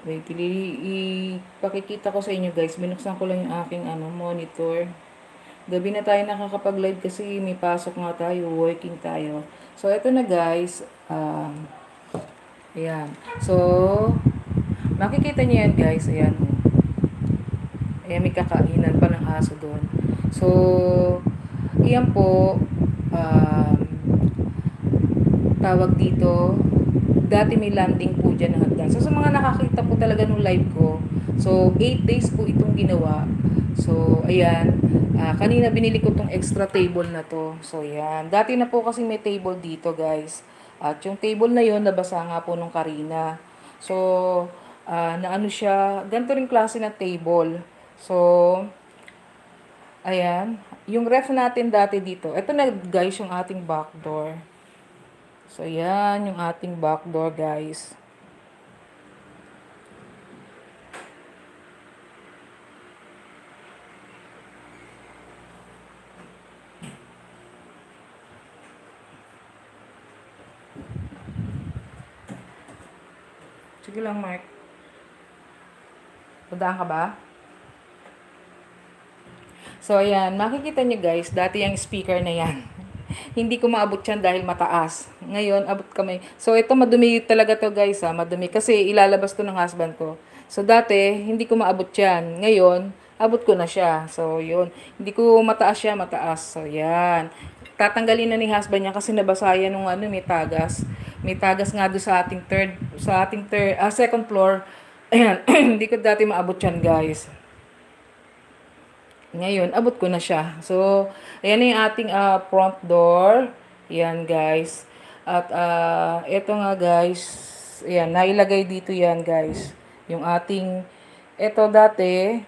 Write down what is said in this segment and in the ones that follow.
Wait, ipakikita ko sa inyo guys. Binuksan ko lang yung aking monitor. Gabi na tayo nakakapag-live kasi may pasok nga tayo, working tayo. So, ito na guys. Ayan. So, makikita niyo yan guys. Ayan. Ayan, may kakainan pa ng aso doon. So, iyan po, um, tawag dito, dati may landing po dyan ng hagdan. So, sa mga nakakita po talaga nung live ko, so, 8 days po itong ginawa. So, ayan, kanina binili ko tong extra table na to. So, ayan. Dati na po kasi may table dito, guys. At yung table na yon nabasa nga po nung Karina. So, naano siya, ganito rin klase na table. So, ayan. Yung ref natin dati dito. Ito na guys yung ating back door. So, yan yung ating back door guys. Sige lang, Mark. Tandaan ka ba? So, ayan. Makikita nyo guys, dati yung speaker na yan. Hindi ko maabot yan dahil mataas. Ngayon, abot kamay. So, ito madumi talaga to guys ha. Madumi. Kasi ilalabas to ng husband ko. So, dati, hindi ko maabot yan. Ngayon, abot ko na siya. So, yun. Hindi ko mataas siya, mataas. So, yan. Tatanggalin na ni husband niya kasi nabasa yan nung may tagas. May tagas nga doon sa ating second floor. Ayan. Hindi ko dati maabot yan guys. Ngayon, abot ko na siya. So, ayan na yung ating front door. Yan, guys. At, ito nga, guys. Ayan, nailagay dito yan, guys. Yung ating, ito dati,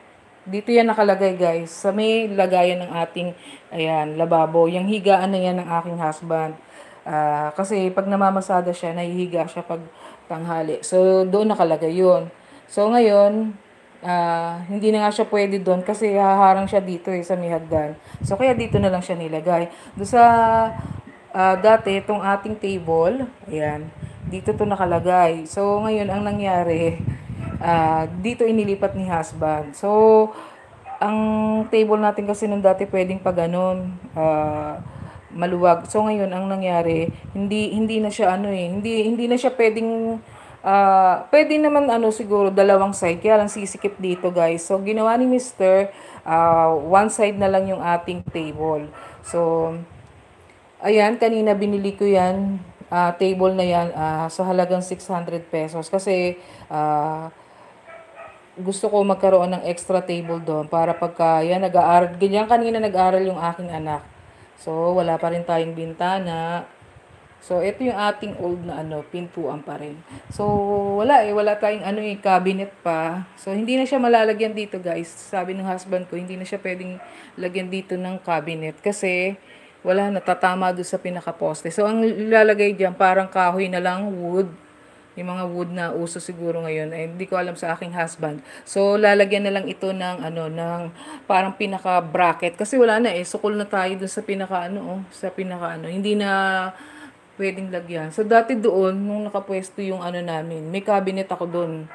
dito yan nakalagay, guys. Sa may lagayan ng ating, ayan, lababo. Yung higaan na yan ng aking husband. Kasi, pag namamasada siya, nahihiga siya pag tanghali. So, doon nakalagay yun. So, ngayon, hindi na nga siya pwede doon kasi haharang siya dito sa may hagdan. So, kaya dito na lang siya nilagay. Doon sa dati, itong ating table, ayan, dito to nakalagay. So, ngayon, ang nangyari, dito inilipat ni husband. So, ang table natin kasi nung dati pwedeng pa ganun, maluwag. So, ngayon, ang nangyari, hindi na siya hindi na siya pwedeng pwede naman siguro dalawang side, kaya lang sisikip dito guys. So, ginawa ni Mr. One side na lang yung ating table. So, ayan, kanina binili ko yan, table na yan, sa halagang 600 pesos. Kasi, gusto ko magkaroon ng extra table doon para pagka yan nag-aaral, ganyan kanina nag-aaral yung aking anak. So, wala pa rin tayong bintana. So, ito yung ating old na pintuan pa rin. So, wala tayong cabinet pa. So, hindi na siya malalagyan dito, guys. Sabi ng husband ko, hindi na siya pwedeng lagyan dito ng cabinet kasi wala, natatama doon sa pinaka-poste. So, ang ilalagay diyan parang kahoy na lang, wood. Yung mga wood na uso siguro ngayon, ay hindi ko alam sa aking husband. So, lalagyan na lang ito ng parang pinaka-bracket. Kasi wala na sukol na tayo dun sa pinaka hindi na pwedeng lagyan. So, dati doon, nung nakapwesto yung namin, may cabinet ako doon.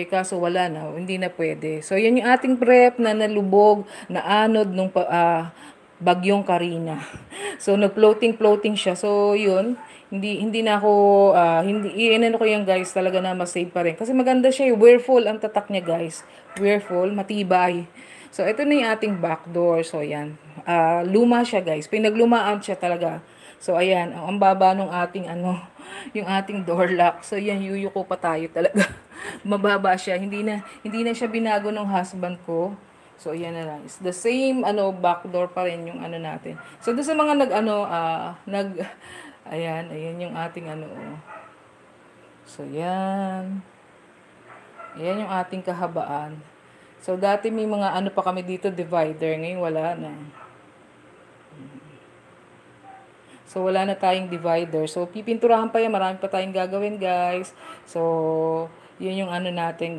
Kaso wala na, hindi na pwede. So, yan yung ating prep na nalubog, na anod nung bagyong Karina. So, nag-floating siya. So, yun, hindi na ako, ko yan guys, talaga na masave pa rin. Kasi maganda siya, whirlpool ang tatak niya guys. Whirlpool, matibay. So, ito na yung ating back door. So, yan. Luma siya guys. Pinaglumaan siya talaga. So, ayan, ang baba nung ating yung ating door lock. So, yan, yuyuko pa tayo talaga. Mababa siya. Hindi na siya binago ng husband ko. So, ayan na lang. It's the same, back door pa rin yung natin. So, doon sa mga ayan yung ating oh. So, yan. Ayan yung ating kahabaan. So, dati may mga pa kami dito, divider. Ngayon, wala na. So, wala na tayong divider. So, pipinturahan pa yan. Marami pa tayong gagawin, guys. So, yun yung natin.